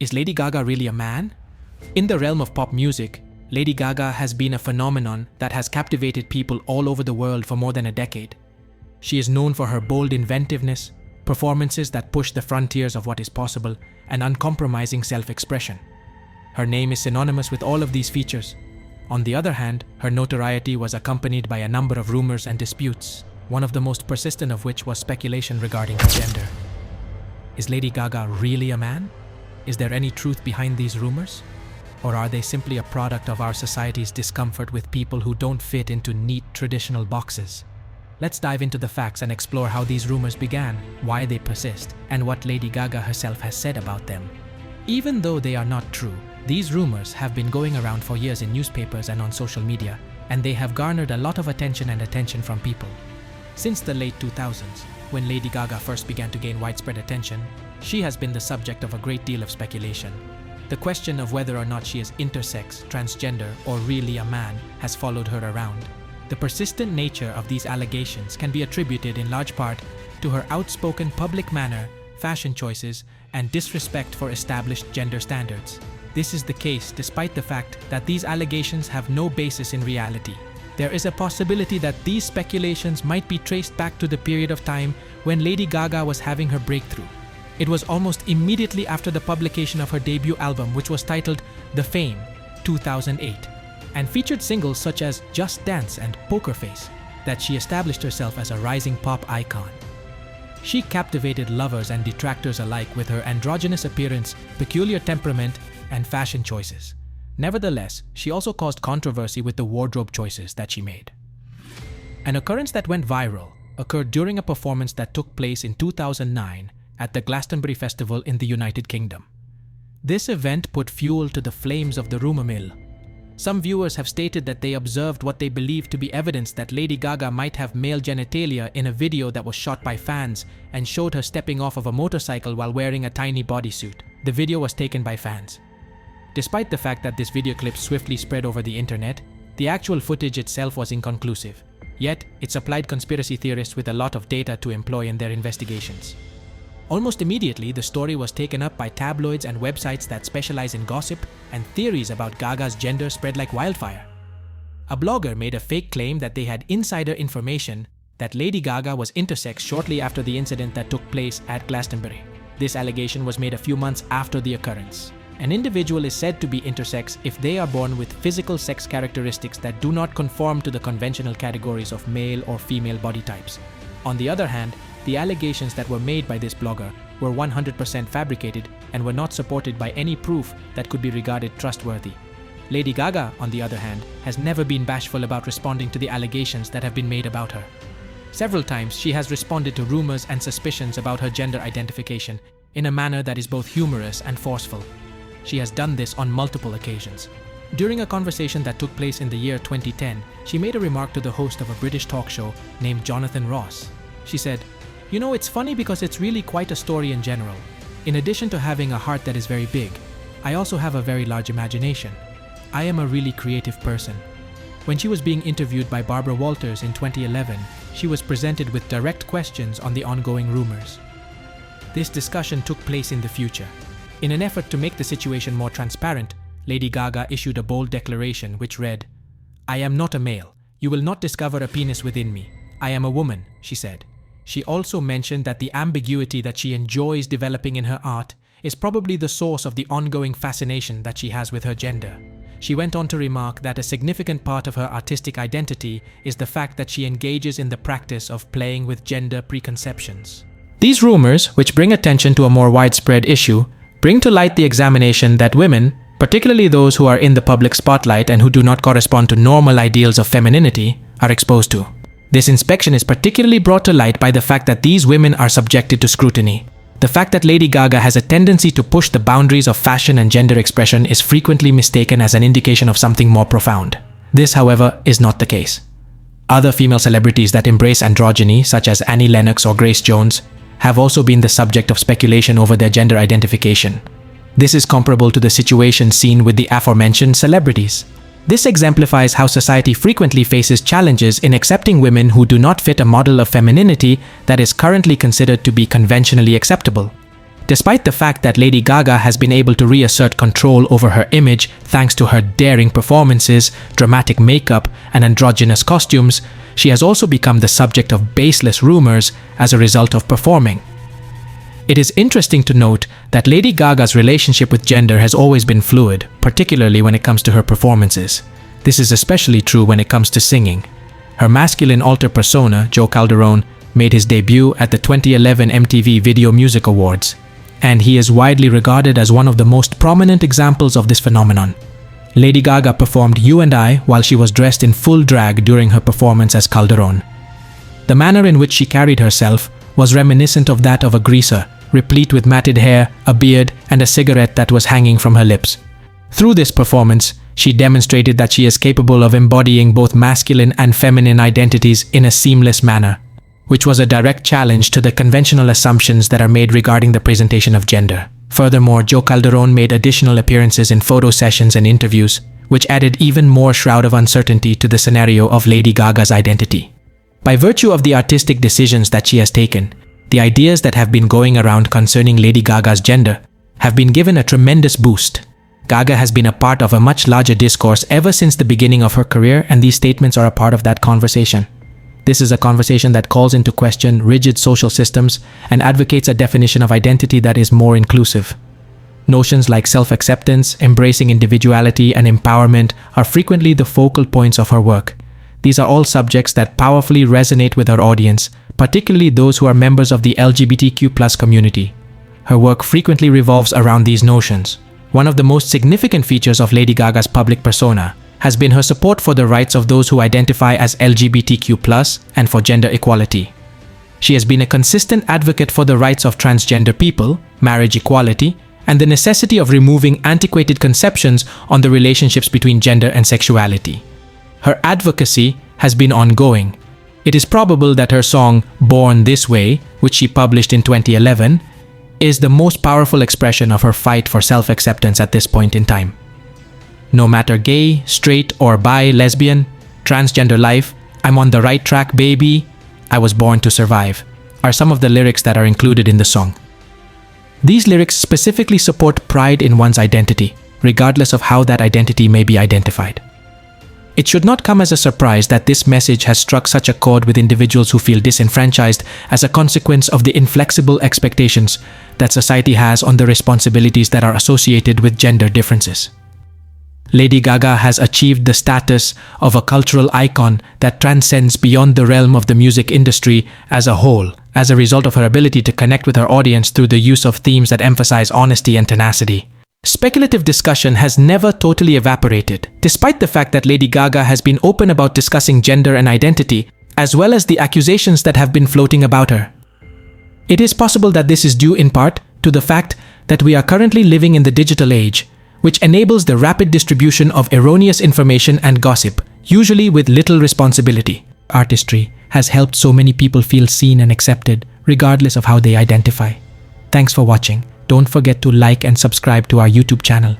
Is Lady Gaga really a man? In the realm of pop music, Lady Gaga has been a phenomenon that has captivated people all over the world for more than a decade. She is known for her bold inventiveness, performances that push the frontiers of what is possible, and uncompromising self-expression. Her name is synonymous with all of these features. On the other hand, her notoriety was accompanied by a number of rumors and disputes, one of the most persistent of which was speculation regarding her gender. Is Lady Gaga really a man? Is there any truth behind these rumors? Or are they simply a product of our society's discomfort with people who don't fit into neat traditional boxes? Let's dive into the facts and explore how these rumors began, why they persist, and what Lady Gaga herself has said about them. Even though they are not true, these rumors have been going around for years in newspapers and on social media, and they have garnered a lot of attention from people. Since the late 2000s, when Lady Gaga first began to gain widespread attention, she has been the subject of a great deal of speculation. The question of whether or not she is intersex, transgender, or really a man has followed her around. The persistent nature of these allegations can be attributed in large part to her outspoken public manner, fashion choices, and disrespect for established gender standards. This is the case despite the fact that these allegations have no basis in reality. There is a possibility that these speculations might be traced back to the period of time when Lady Gaga was having her breakthrough. It was almost immediately after the publication of her debut album, which was titled The Fame, 2008, and featured singles such as Just Dance and Poker Face, that she established herself as a rising pop icon. She captivated lovers and detractors alike with her androgynous appearance, peculiar temperament, and fashion choices. Nevertheless, she also caused controversy with the wardrobe choices that she made. An occurrence that went viral occurred during a performance that took place in 2009 at the Glastonbury Festival in the United Kingdom. This event put fuel to the flames of the rumor mill. Some viewers have stated that they observed what they believed to be evidence that Lady Gaga might have male genitalia in a video that was shot by fans and showed her stepping off of a motorcycle while wearing a tiny bodysuit. The video was taken by fans. Despite the fact that this video clip swiftly spread over the internet, the actual footage itself was inconclusive. Yet, it supplied conspiracy theorists with a lot of data to employ in their investigations. Almost immediately, the story was taken up by tabloids and websites that specialize in gossip, and theories about Gaga's gender spread like wildfire. A blogger made a fake claim that they had insider information that Lady Gaga was intersex shortly after the incident that took place at Glastonbury. This allegation was made a few months after the occurrence. An individual is said to be intersex if they are born with physical sex characteristics that do not conform to the conventional categories of male or female body types. On the other hand, the allegations that were made by this blogger were 100% fabricated and were not supported by any proof that could be regarded trustworthy. Lady Gaga, on the other hand, has never been bashful about responding to the allegations that have been made about her. Several times, she has responded to rumors and suspicions about her gender identification in a manner that is both humorous and forceful. She has done this on multiple occasions. During a conversation that took place in the year 2010, she made a remark to the host of a British talk show named Jonathan Ross. She said, "You know, it's funny because it's really quite a story in general. In addition to having a heart that is very big, I also have a very large imagination. I am a really creative person." When she was being interviewed by Barbara Walters in 2011, she was presented with direct questions on the ongoing rumors. This discussion took place in the future. In an effort to make the situation more transparent, Lady Gaga issued a bold declaration which read, "I am not a male. You will not discover a penis within me. I am a woman," she said. She also mentioned that the ambiguity that she enjoys developing in her art is probably the source of the ongoing fascination that she has with her gender. She went on to remark that a significant part of her artistic identity is the fact that she engages in the practice of playing with gender preconceptions. These rumors, which bring attention to a more widespread issue, bring to light the examination that women, particularly those who are in the public spotlight and who do not correspond to normal ideals of femininity, are exposed to. This inspection is particularly brought to light by the fact that these women are subjected to scrutiny. The fact that Lady Gaga has a tendency to push the boundaries of fashion and gender expression is frequently mistaken as an indication of something more profound. This, however, is not the case. Other female celebrities that embrace androgyny, such as Annie Lennox or Grace Jones, have also been the subject of speculation over their gender identification. This is comparable to the situation seen with the aforementioned celebrities. This exemplifies how society frequently faces challenges in accepting women who do not fit a model of femininity that is currently considered to be conventionally acceptable. Despite the fact that Lady Gaga has been able to reassert control over her image thanks to her daring performances, dramatic makeup, and androgynous costumes, she has also become the subject of baseless rumors as a result of performing. It is interesting to note that Lady Gaga's relationship with gender has always been fluid, particularly when it comes to her performances. This is especially true when it comes to singing. Her masculine alter persona, Joe Calderone, made his debut at the 2011 MTV Video Music Awards, and he is widely regarded as one of the most prominent examples of this phenomenon. Lady Gaga performed You and I while she was dressed in full drag during her performance as Calderone. The manner in which she carried herself was reminiscent of that of a greaser, replete with matted hair, a beard, and a cigarette that was hanging from her lips. Through this performance, she demonstrated that she is capable of embodying both masculine and feminine identities in a seamless manner, which was a direct challenge to the conventional assumptions that are made regarding the presentation of gender. Furthermore, Joe Calderone made additional appearances in photo sessions and interviews, which added even more shroud of uncertainty to the scenario of Lady Gaga's identity. By virtue of the artistic decisions that she has taken, the ideas that have been going around concerning Lady Gaga's gender have been given a tremendous boost. Gaga has been a part of a much larger discourse ever since the beginning of her career, and these statements are a part of that conversation. This is a conversation that calls into question rigid social systems and advocates a definition of identity that is more inclusive. Notions like self-acceptance, embracing individuality, and empowerment are frequently the focal points of her work. These are all subjects that powerfully resonate with her audience, particularly those who are members of the LGBTQ+ community. Her work frequently revolves around these notions. One of the most significant features of Lady Gaga's public persona has been her support for the rights of those who identify as LGBTQ+ and for gender equality. She has been a consistent advocate for the rights of transgender people, marriage equality, and the necessity of removing antiquated conceptions on the relationships between gender and sexuality. Her advocacy has been ongoing. It is probable that her song Born This Way, which she published in 2011, is the most powerful expression of her fight for self-acceptance at this point in time. No matter gay, straight, or bi, lesbian, transgender life, I'm on the right track, baby, I was born to survive, are some of the lyrics that are included in the song. These lyrics specifically support pride in one's identity, regardless of how that identity may be identified. It should not come as a surprise that this message has struck such a chord with individuals who feel disenfranchised as a consequence of the inflexible expectations that society has on the responsibilities that are associated with gender differences. Lady Gaga has achieved the status of a cultural icon that transcends beyond the realm of the music industry as a whole, as a result of her ability to connect with her audience through the use of themes that emphasize honesty and tenacity. Speculative discussion has never totally evaporated, despite the fact that Lady Gaga has been open about discussing gender and identity, as well as the accusations that have been floating about her. It is possible that this is due in part to the fact that we are currently living in the digital age, which enables the rapid distribution of erroneous information and gossip, usually with little responsibility. Artistry has helped so many people feel seen and accepted, regardless of how they identify. Thanks for watching. Don't forget to like and subscribe to our YouTube channel.